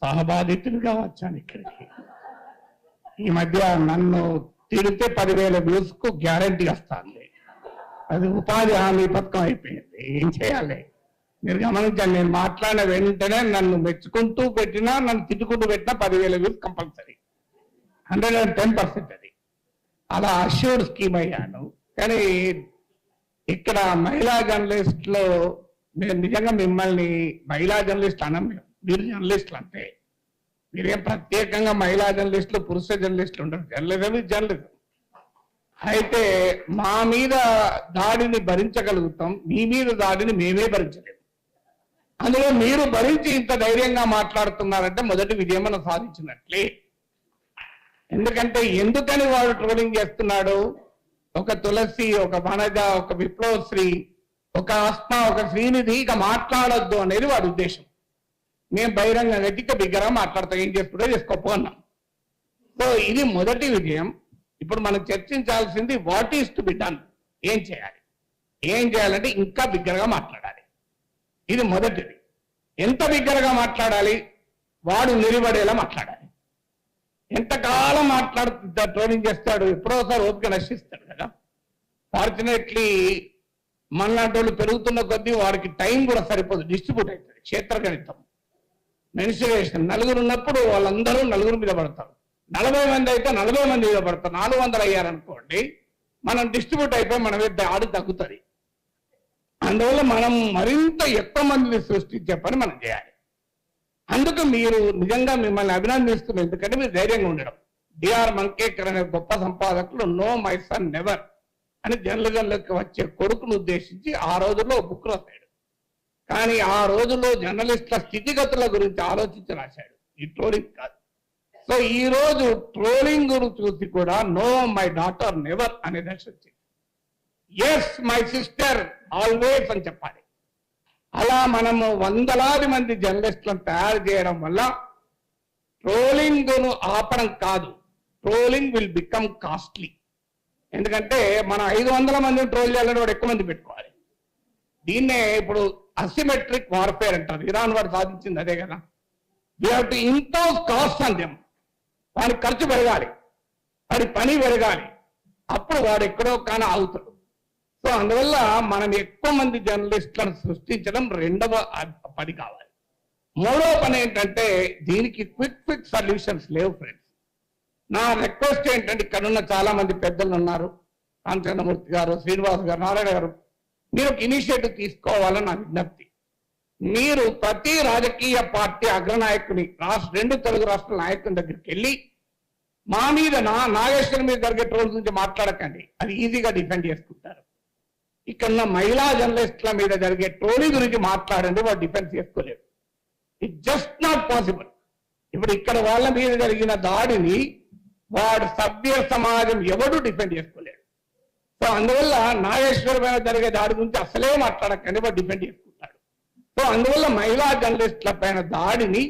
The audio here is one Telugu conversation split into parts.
సహబాధితులుగా వచ్చాను ఇక్కడికి. ఈ మధ్య నన్ను తిడితే 10,000 వ్యూస్ కు గ్యారంటీ వస్తుంది. అది ఉపాధి హామీ పథకం అయిపోయింది. ఏం చేయాలి మీరు గమనించండి. నేను మాట్లాడిన వెంటనే నన్ను మెచ్చుకుంటూ పెట్టినా, నన్ను తిట్టుకుంటూ పెట్టినా 10,000 వ్యూస్ కంపల్సరీ, 110% అది. అలా అష్యూర్డ్ స్కీమ్ అయ్యాను. కానీ ఇక్కడ మహిళా జర్నలిస్ట్లో నేను నిజంగా మిమ్మల్ని మహిళా జర్నలిస్ట్ అనం, మీరు జర్నలిస్టులు అంతే. మీరేం ప్రత్యేకంగా మహిళా జర్నలిస్టులు పురుష జర్నలిస్టులు ఉండరు. జర్నలిజం ఇది జర్నలిజం. అయితే మా మీద దాడిని భరించగలుగుతాం, మీ మీద దాడిని మేమే భరించలేము. అందులో మీరు భరించి ఇంత ధైర్యంగా మాట్లాడుతున్నారంటే మొదటి విజయం మనం సాధించినట్లే. ఎందుకని వాడు ట్రోలింగ్ చేస్తున్నాడు? ఒక తులసి, ఒక వనజ, ఒక విప్లవశ్రీ, ఒక ఆస్మా, ఒక శ్రీనిధి ఇక మాట్లాడొద్దు అనేది వాడి ఉద్దేశం. మేము బహిరంగ గట్టిగా బిగ్గరగా మాట్లాడతాం, ఏం చేసుకుంటే చేసుకోపోన్నాం. సో ఇది మొదటి విజయం. ఇప్పుడు మనం చర్చించాల్సింది what is to be done. ఏం చేయాలంటే ఇంకా బిగ్గరగా మాట్లాడాలి. ఇది మొదటిది. ఎంత బిగ్గరగా మాట్లాడాలి? వాడు నిలబడేలా మాట్లాడాలి. ఎంతకాలం మాట్లాడుతుందా ట్రోలింగ్ చేస్తాడు, ఎప్పుడోసారి ఓపిక నశిస్తాడు కదా. ఫార్చునేట్లీ మనలాంటి వాళ్ళు పెరుగుతున్న కొద్దీ వాడికి టైం కూడా సరిపోదు, డిస్ట్రిబ్యూట్ అవుతుంది. క్షేత్రగణితం, మెన్సురేషన్. నలుగురు ఉన్నప్పుడు వాళ్ళందరూ నలుగురు మీద పడతారు. 40 మంది అయితే 40 మంది మీద పడతారు. 400 అయ్యారనుకోండి, మనం డిస్ట్రిబ్యూట్ అయిపోయి మన మీద ఆడు తగ్గుతుంది. అందువల్ల మనం మరింత ఎక్కువ మందిని సృష్టించే పని మనం చేయాలి. అందుకు మీరు నిజంగా మిమ్మల్ని అభినందిస్తున్నాం. ఎందుకంటే మీరు ధైర్యంగా ఉండడం. డిఆర్ మంకేకర్ అనే గొప్ప సంపాదకులు నో మై సన్ నెవర్ అని జర్నలిజంలోకి వచ్చే కొడుకును ఉద్దేశించి ఆ రోజుల్లో బుక్ రాశాడు. కానీ ఆ రోజుల్లో జర్నలిస్టుల స్థితిగతుల గురించి ఆలోచించి రాశాడు, ఈ ట్రోలింగ్ కాదు. సో ఈ రోజు ట్రోలింగ్ గురించి చూసి కూడా నో మై డాటర్ నెవర్ అనే దశ వచ్చింది. ఎస్ మై సిస్టర్ ఆల్వేస్ అని చెప్పాలి. అలా మనము వందలాది మంది జర్నలిస్టులను తయారు చేయడం వల్ల ట్రోలింగ్ను ఆపడం కాదు, ట్రోలింగ్ విల్ బికమ్ కాస్ట్లీ. ఎందుకంటే మనం 500 మందిని ట్రోల్ చేయాలని వాడు ఎక్కువ మంది పెట్టుకోవాలి. దీన్నే ఇప్పుడు అసిమెట్రిక్ వార్ఫేర్ అంటారు. ఇరాన్ వాడు సాధించింది అదే కదా. We have to impose cost on them. వాడి ఖర్చు పెరగాలి, వాడి పని పెరగాలి, అప్పుడు వాడు ఎక్కడో కానీ ఆగుతాడు. సో అందువల్ల మనం ఎక్కువ మంది జర్నలిస్టులను సృష్టించడం రెండవ పని కావాలి. మూడవ పని ఏంటంటే దీనికి క్విక్ సొల్యూషన్స్ లేవు ఫ్రెండ్స్. నా రిక్వెస్ట్ ఏంటంటే ఇక్కడ ఉన్న చాలా మంది పెద్దలు ఉన్నారు, రామచంద్రమూర్తి గారు, శ్రీనివాస్ గారు, నారాయణ గారు, మీరు ఒక ఇనిషియేటివ్ తీసుకోవాలని నా విజ్ఞప్తి. మీరు ప్రతి రాజకీయ పార్టీ అగ్రనాయకుని 2 తెలుగు రాష్ట్రాల నాయకుల దగ్గరికి వెళ్ళి మా మీద నాగేశ్వరం మీద జరిగే ట్రోల్స్ గురించి మాట్లాడకండి, అది ఈజీగా డిఫెండ్ చేసుకుంటారు. ఇక్కడ మహిళా జర్నలిస్టుల మీద జరిగే ట్రోలింగ్ గురించి మాట్లాడండి, వాడు డిఫెండ్ చేసుకోలేరు. It just not possible. ఇప్పుడు ఇక్కడ వాళ్ళ మీద జరిగిన దాడిని వాడు సభ్య సమాజం ఎవడు డిఫెండ్ చేసుకోలేడు. సో అందువల్ల నాగేశ్వరం మీద జరిగే దాడి గురించి అసలే మాట్లాడకండి, వాడు డిఫెండ్ చేసుకుంటాడు. సో అందువల్ల మహిళా జర్నలిస్టుల పైన దాడిని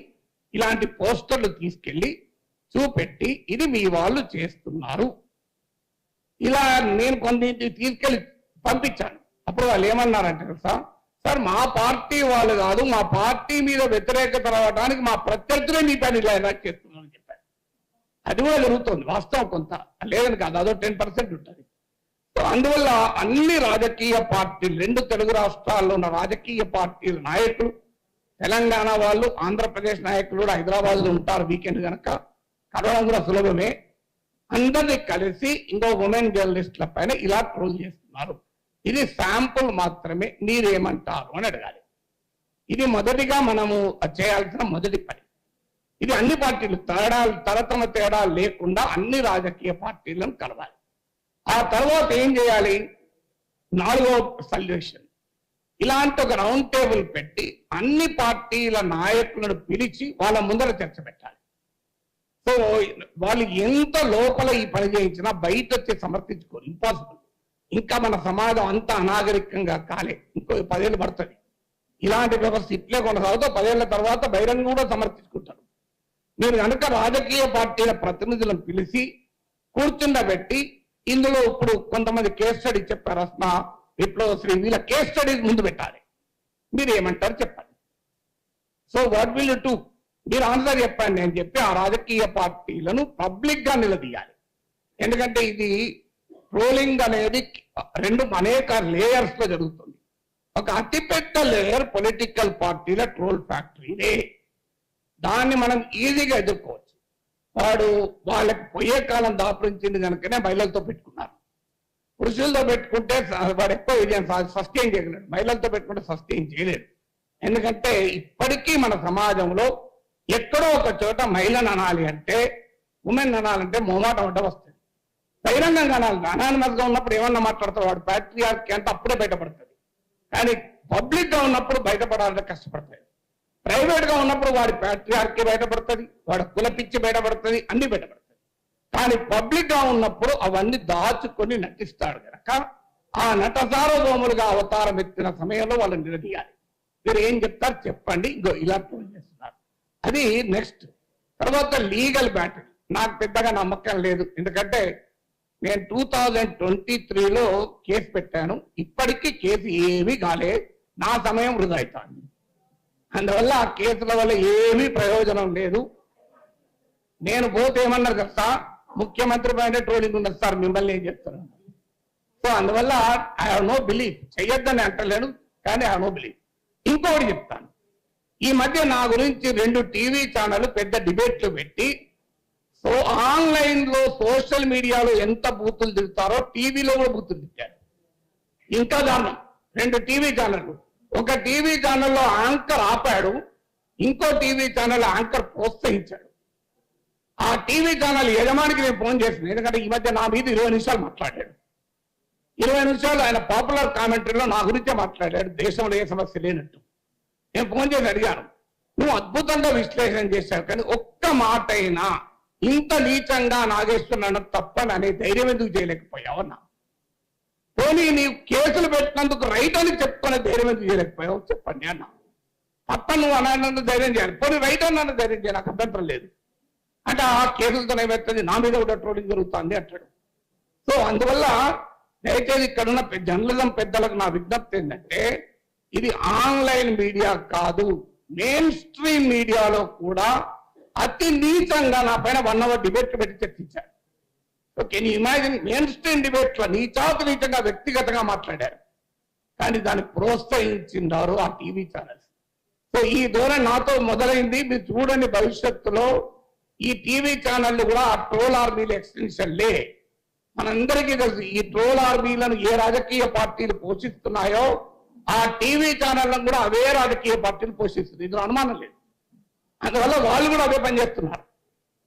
ఇలాంటి పోస్టర్లు తీసుకెళ్లి చూపెట్టి ఇది మీ వాళ్ళు చేస్తున్నారు, ఇలా నేను కొన్నింటికి తీసుకెళ్లి పంపించాను. అప్పుడు వాళ్ళు ఏమన్నారంటే సార్ మా పార్టీ వాళ్ళు కాదు, మా పార్టీ మీద వ్యతిరేకత రావడానికి మా ప్రత్యర్థులే మీ పైన ఇలా ఎలాక్ట్ చేస్తున్నారని చెప్పారు. అది కూడా జరుగుతుంది వాస్తవం, కొంత లేదని కాదు, అదో 10% ఉంటుంది. సో అందువల్ల అన్ని రాజకీయ పార్టీలు, 2 తెలుగు రాష్ట్రాల్లో ఉన్న రాజకీయ పార్టీల నాయకులు, తెలంగాణ వాళ్ళు, ఆంధ్రప్రదేశ్ నాయకులు కూడా హైదరాబాద్లో ఉంటారు వీకెండ్ కనుక కలవడం కూడా సులభమే. అందరినీ కలిసి ఇంకో ఉమెన్ జర్నలిస్టుల పైన ఇలా ట్రోల్ చేస్తున్నారు, ఇది శాంపుల్ మాత్రమే, మీరేమంటారు అని అడగాలి. ఇది మొదటిగా మనము చేయాల్సిన మొదటి పని. ఇది అన్ని పార్టీలు తరతమ తేడాలు లేకుండా అన్ని రాజకీయ పార్టీలను కలవాలి. ఆ తర్వాత ఏం చేయాలి? 4వ సొల్యూషన్, ఇలాంటి ఒక రౌండ్ టేబుల్ పెట్టి అన్ని పార్టీల నాయకులను పిలిచి వాళ్ళ ముందర చర్చ పెట్టాలి. సో వాళ్ళు ఎంత లోపల ఈ పని చేయించినా బయట వచ్చి సమర్థించుకోరు, ఇంపాసిబుల్. ఇంకా మన సమాజం అంతా అనాగరికంగా కాలే, ఇంకో 10 ఏళ్ళు పడుతుంది. ఇలాంటి వ్యవస్థ ఇట్లే కొనసాగుతూ 10 ఏళ్ల తర్వాత బహిరంగ కూడా సమర్థించుకుంటారు. మీరు కనుక రాజకీయ పార్టీల ప్రతినిధులను పిలిచి కూర్చుండబెట్టి ఇందులో ఇప్పుడు కొంతమంది కేస్ స్టడీ చెప్పారు, అస్మా, విప్లవశ్రీ, వీళ్ళ కేస్ స్టడీస్ ముందు పెట్టాలి. మీరు ఏమంటారు చెప్పండి. So what will you do? మీరు ఆన్సర్ చెప్పండి అని చెప్పి ఆ రాజకీయ పార్టీలను పబ్లిక్ గా నిలదీయాలి. ఎందుకంటే ఇది ట్రోలింగ్ అనేది అనేక లేయర్స్ లో జరుగుతుంది. ఒక అతిపెద్ద లేయర్ పొలిటికల్ పార్టీల ట్రోల్ ఫ్యాక్టరీనే. దాన్ని మనం ఈజీగా ఎదుర్కోవచ్చు. వాళ్ళకి పోయే కాలం దాపురించింది కనుకనే మహిళలతో పెట్టుకున్నారు. పురుషులతో పెట్టుకుంటే వాడు ఎక్కువ విజయం సస్టైన్ చేయగలడు, మహిళలతో పెట్టుకుంటే సస్టైన్ చేయలేడు. ఎందుకంటే ఇప్పటికీ మన సమాజంలో ఎక్కడో ఒక చోట మహిళను అనాలి అంటే, ఉమెన్ అనాలంటే మొహమాటం అడ్డం వస్తుంది. బహిరంగంగా అనాలి. అనానిమస్ గా ఉన్నప్పుడు ఏమన్నా మాట్లాడతారు, వాడు ప్యాట్రియార్కీ అంటే అప్పుడే బయటపడుతుంది. కానీ పబ్లిక్ గా ఉన్నప్పుడు బయటపడాలంటే కష్టపడతాయి. ప్రైవేట్ గా ఉన్నప్పుడు వాడి ప్యాట్రియార్కీ బయటపడుతుంది, వాడి కులపిచ్చి బయటపడుతుంది, అన్ని బయటపడుతుంది. కానీ పబ్లిక్ గా ఉన్నప్పుడు అవన్నీ దాచుకొని నటిస్తాడు కనుక ఆ నట సార్వభౌములుగా అవతారం ఎత్తిన సమయంలో వాళ్ళని నిలదీయాలి. మీరు ఏం చెప్తారు చెప్పండి, ఇంకో ఇలా ట్రోల్ చేస్తున్నారు. అది నెక్స్ట్. తర్వాత లీగల్ బ్యాటిల్ నాకు పెద్దగా నమ్మకం లేదు. ఎందుకంటే నేను 2023లో కేసు పెట్టాను, ఇప్పటికీ కేసు ఏమీ కాలే. నా సమయం వృధా అవుతాను. అందువల్ల ఆ కేసుల వల్ల ఏమీ ప్రయోజనం లేదు. నేను పోతే ఏమన్నారు కదా, ముఖ్యమంత్రి పైన ట్రోలింగ్ ఉన్నది సార్, మిమ్మల్ని ఏం చెప్తాను. సో అందువల్ల ఐ హావ్ నో బిలీఫ్. చెయ్యొద్దని అంటలేను, కానీ ఐ హావ్ నో బిలీఫ్. ఇంకొకటి చెప్తాను. ఈ మధ్య నా గురించి 2 టీవీ ఛానల్ పెద్ద డిబేట్లు పెట్టి, సో ఆన్లైన్ లో సోషల్ మీడియాలో ఎంత బూతులు తిరుగుతారో టీవీలో కూడా బూతులు తిట్టారు. ఇంకా దారుణం. 2 టీవీ ఛానళ్ళు. ఒక టీవీ ఛానల్లో యాంకర్ ఆపాడు, ఇంకో టీవీ ఛానల్ యాంకర్ ప్రోత్సహించాడు. ఆ టీవీ ఛానల్ యజమానికి నేను ఫోన్ చేసింది. ఎందుకంటే ఈ మధ్య నా మీద 20 నిమిషాలు మాట్లాడాడు. 20 నిమిషాలు ఆయన పాపులర్ కామెంటరీలో నా గురించే మాట్లాడాడు, దేశంలో ఏ సమస్య లేనట్టు. నేను ఫోన్ చేసి అడిగాను, నువ్వు అద్భుతంగా విశ్లేషణ చేశావు, కానీ ఒక్క మాట అయినా ఇంత నీచంగా నాగేశ్వరరావు తప్పని అనే ధైర్యం ఎందుకు చేయలేకపోయావన్నా? పోనీ నీవు కేసులు పెట్టినందుకు రైట్ అని చెప్పుకునే ధైర్యం ఎందుకు చేయలేకపోయావు చెప్పండి అన్న. తప్ప నువ్వు అన్నందుకు ధైర్యం చేయాలి, పోనీ రైట్ అన్న ధైర్యం చేయాలి, నాకు అభ్యంతరం లేదు. అంటే ఆ కేసులతో ఏమవుతుంది, నా మీద కూడా ట్రోలింగ్ జరుగుతుంది అంటాడు. సో అందువల్ల దయచేసి ఇక్కడున్న జర్నలిజం పెద్దలకు నా విజ్ఞప్తి ఏంటంటే, ఇది ఆన్లైన్ మీడియా కాదు, మెయిన్ స్ట్రీమ్ మీడియాలో కూడా అతి నీచంగా నా పైన 1 hour డిబేట్ పెట్టి చర్చించారు. ఓకే, నీ ఇమాజిన్ మెయిన్ స్ట్రీమ్ డిబేట్ లో నీచంగా వ్యక్తిగతంగా మాట్లాడారు, కానీ దాన్ని ప్రోత్సహించినారు ఆ టీవీ ఛానల్స్. సో ఈ ధోరణి నాతో మొదలైంది. మీరు చూడండి, భవిష్యత్తులో ఈ టీవీ ఛానళ్ళు కూడా ఆ ట్రోల్ ఆర్మీల ఎక్స్టెన్షన్లే. మనందరికీ తెలుసు ఈ ట్రోల్ ఆర్మీలను ఏ రాజకీయ పార్టీలు పోషిస్తున్నాయో ఆ టీవీ ఛానళ్లను కూడా అవే రాజకీయ పార్టీలు పోషిస్తుంది, ఇందులో అనుమానం లేదు. అందువల్ల వాళ్ళు కూడా అవే పనిచేస్తున్నారు.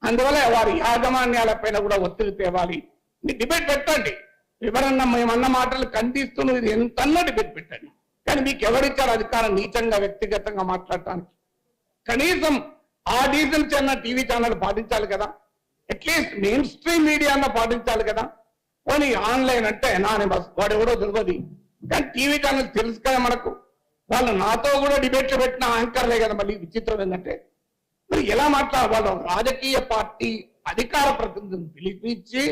అందువల్ల వారి యాజమాన్యాలపైన కూడా ఒత్తిడి తేవాలి. మీరు డిబేట్ పెట్టండి, ఎవరన్నా మేమన్న మాటలు ఖండిస్తూ ఇది ఎంతన్నా డిబేట్ పెట్టండి. కానీ మీకు ఎవరిచ్చారు అధికారం నీచంగా వ్యక్తిగతంగా మాట్లాడటానికి? కనీసం ఆ డీసెన్స్ అన్న టీవీ ఛానల్ పాటించాలి కదా, అట్లీస్ట్ మెయిన్ స్ట్రీమ్ మీడియా అన్న పాటించాలి కదా. పోనీ ఆన్లైన్ అంటే అనానిమస్, వాడు ఎవడో తెలియదు, కానీ టీవీ ఛానల్ తెలుసు కదా మనకు. వాళ్ళు నాతో కూడా డిబేట్లు పెట్టిన యాంకర్లే కదా. మళ్ళీ విచిత్రం ఏంటంటే, మరి ఎలా వాళ్ళు రాజకీయ పార్టీ అధికార ప్రతినిధులను పిలిపించి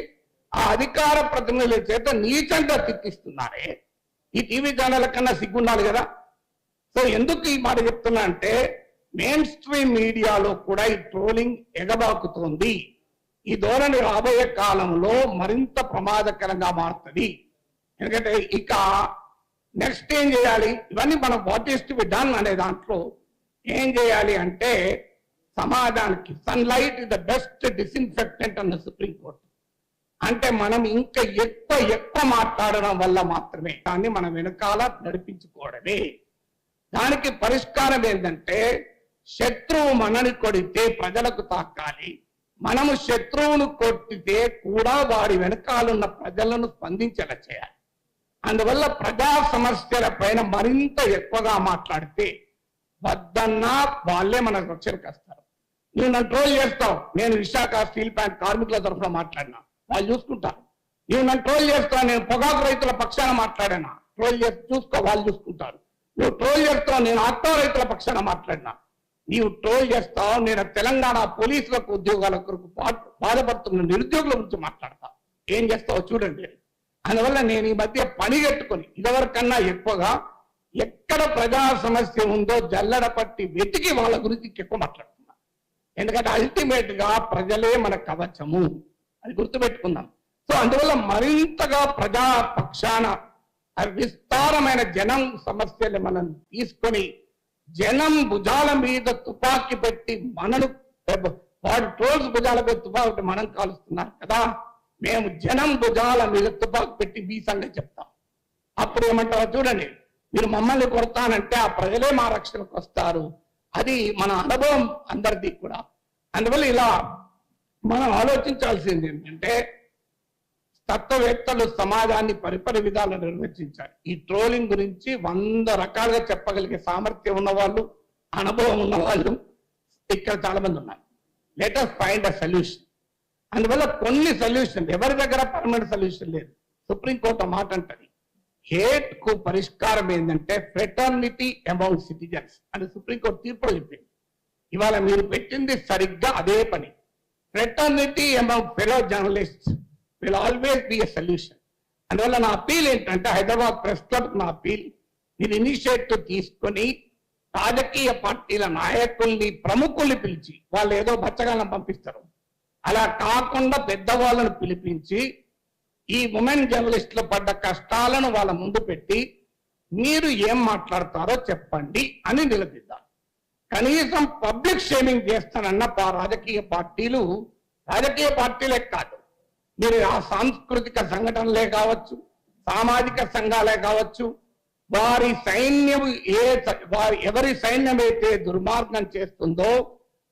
ఆ అధికార ప్రతినిధుల చేత నీచంగా తిట్టిస్తున్నారే. ఈ టీవీ ఛానల్ కన్నా సిగ్గుండాలి కదా. సో ఎందుకు ఈ మాట చెప్తున్నా అంటే, మెయిన్ స్ట్రీమ్ మీడియాలో కూడా ఈ ట్రోలింగ్ ఎగబాకుతోంది. ఈ ధోరణి రాబోయే కాలంలో మరింత ప్రమాదకరంగా మారుతుంది. ఎందుకంటే ఇక నెక్స్ట్ ఏం చేయాలి, ఇవన్నీ మనం what is to be done అనే దాంట్లో ఏం చేయాలి అంటే, సమాజానికి sunlight is the best disinfectant అన్న సుప్రీంకోర్టు. అంటే మనం ఇంకా ఎక్కువ మాట్లాడడం వల్ల మాత్రమే దాన్ని మనం వెనకాల నడిపించుకోవడమే. దానికి పరిష్కారం ఏంటంటే, శత్రువు మనని కొడితే ప్రజలకు తాకాలి, మనము శత్రువును కొట్టితే కూడా వారి వెనకాలన్న ప్రజలను స్పందించేలా చేయాలి. అందువల్ల ప్రజా సమస్యల పైన మరింత ఎక్కువగా మాట్లాడితే వద్దన్నా వాళ్ళే మన రక్షణకు వస్తారు. నువ్వు నన్ను ట్రోల్ చేస్తావు, నేను విశాఖ స్టీల్ ప్లాంట్ కార్మికుల తరఫున మాట్లాడినా, వాళ్ళు చూసుకుంటారు. నువ్వు నన్ను ట్రోల్ చేస్తావు, నేను పొగాకు రైతుల పక్షాన మాట్లాడానా, ట్రోల్ చేసి చూసుకో, వాళ్ళు చూసుకుంటారు. నువ్వు ట్రోల్ చేస్తావు, నేను ఆటో రైతుల పక్షాన మాట్లాడినా, నీవు ట్రోల్ చేస్తావు, నేను తెలంగాణ పోలీసులకు ఉద్యోగాల కొరకు బాధపడుతున్న నిరుద్యోగుల గురించి మాట్లాడతా. ఏం చేస్తావో చూడండి. అందువల్ల నేను ఈ మధ్య పనిగట్టుకొని ఇదివరకన్నా ఎక్కువగా ఎక్కడ ప్రజా సమస్య ఉందో జల్లడ పట్టి వెతికి వాళ్ళ గురించి ఎక్కువ మాట్లాడుతున్నా. ఎందుకంటే అల్టిమేట్ గా ప్రజలే మన కవచము, అది గుర్తుపెట్టుకుందాం. సో అందువల్ల మరింతగా ప్రజా పక్షాన విస్తారమైన జనం సమస్యలు మనం తీసుకొని జనం భుజాల మీద తుపాకీ పెట్టి మనను వాడు ట్రోల్స్ భుజాల మీద తుపాకి మనం కాలుస్తున్నారు కదా, మేము జనం భుజాల మీద తుపాకి పెట్టి మీ సంగతి చెప్తాం. అప్పుడు ఏమంటారో చూడండి, మీరు మమ్మల్ని కొడతానంటే ఆ ప్రజలే మా రక్షణకు వస్తారు. అది మన అనుభవం అందరిది కూడా. అందువల్ల ఇలా మనం ఆలోచించాల్సింది ఏంటంటే తత్వవేత్తలు సమాజాన్ని పరిపరి విధాలు నిర్వచించారు. ఈ ట్రోలింగ్ గురించి 100 రకాలుగా చెప్పగలిగే సామర్థ్యం ఉన్నవాళ్ళు, అనుభవం ఉన్నవాళ్ళు ఇక్కడ చాలా మంది ఉన్నారు. Let us find a solution. అందువల్ల కొన్ని సొల్యూషన్, ఎవరి దగ్గర పర్మనెంట్ సొల్యూషన్ లేదు. సుప్రీంకోర్టు మాట అంటది, హేట్ కు పరిష్కారం ఏంటంటే ఫ్రెటర్నిటీ అమౌంగ్ సిటిజన్స్ అని సుప్రీంకోర్టు తీర్పులో చెప్పింది. ఇవాళ మీరు పెట్టింది సరిగ్గా అదే పని. Fraternity among fellow journalist will always be a solution. అందువల్ల నా అపీల్ ఏంటంటే హైదరాబాద్ ప్రెస్ క్లబ్ నా అపీల్, మీరు ఇనిషియేటివ్ తీసుకొని రాజకీయ పార్టీల నాయకుల్ని ప్రముఖుల్ని పిలిచి, వాళ్ళు ఏదో బచ్చగాలను పంపిస్తారు, అలా కాకుండా పెద్దవాళ్ళను పిలిపించి ఈ ఉమెన్ జర్నలిస్టులు పడ్డ కష్టాలను వాళ్ళ ముందు పెట్టి మీరు ఏం మాట్లాడతారో చెప్పండి అని నిలదీద్దాం. కనీసం పబ్లిక్ షేమింగ్ చేస్తానన్న రాజకీయ పార్టీలే కాదు, మీరు ఆ సాంస్కృతిక సంఘటనలే కావచ్చు, సామాజిక సంఘాలే కావచ్చు, వారి సైన్యం ఎవరి సైన్యం అయితే దుర్మార్గం చేస్తుందో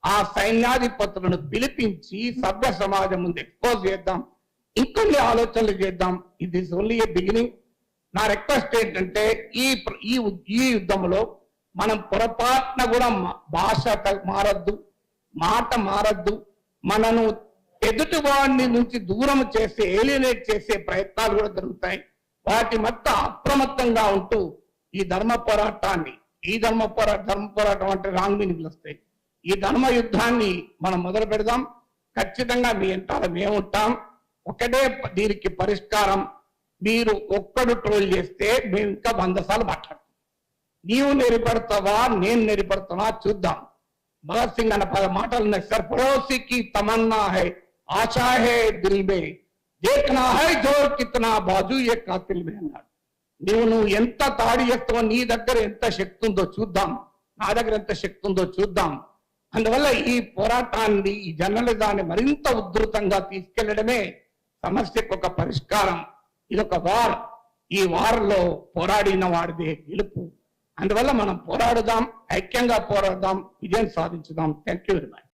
ఆ సైన్యాధిపతులను పిలిపించి సభ్య సమాజం ముందు ఎక్స్పోజ్ చేద్దాం, ఇంకొన్ని ఆలోచనలు చేద్దాం. ఇది ఇస్ ఓన్లీ ఏ బిగినింగ్. నా రిక్వెస్ట్ ఏంటంటే ఈ యుద్ధంలో మనం పొరపాటున కూడా భాష మారద్దు, మాట మారద్దు. మనను ఎదుటి వాడిని నుంచి దూరం చేసే, ఏలియనేట్ చేసే ప్రయత్నాలు కూడా జరుగుతాయి. వాటి మధ్య అప్రమత్తంగా ఉంటూ ఈ ధర్మ పోరాటం అంటే రాంగ్ మీనింగ్లు వస్తాయి. ఈ ధర్మ యుద్ధాన్ని మనం మొదలు పెడదాం. ఖచ్చితంగా మీ వెంటాల మేము ఉంటాం. ఒకటే దీనికి పరిష్కారం, మీరు ఒక్కడు ట్రోల్ చేస్తే మేము ఇంకా 100 సార్లు మాట్లాడతాం. నీవు నెరిపడతావా నేను నెరిపడతావా చూద్దాం. భగత్ సింగ్ అన్న మాటలు ఉన్నాయి, సార్ పడోసీకి తమన్నా హై ఆశా హై దిల్ మే దేఖ్నా హై జోర్ కితనా బాజు ఏ కాతిల్ మే అన్నాడు. నువ్వు ఎంత తాడి చేస్తావో, నీ దగ్గర ఎంత శక్తి ఉందో చూద్దాం, నా దగ్గర ఎంత శక్తి ఉందో చూద్దాం. అందువల్ల ఈ పోరాటాన్ని, ఈ జర్నలిజాన్ని మరింత ఉధృతంగా తీసుకెళ్లడమే సమస్యకు ఒక పరిష్కారం. ఇదొక వార్. ఈ వార్లో పోరాడిన వాడిదే గెలుపు. అందువల్ల మనం పోరాడుదాం, ఐక్యంగా పోరాడదాం, విజయం సాధించుదాం. Thank you very much.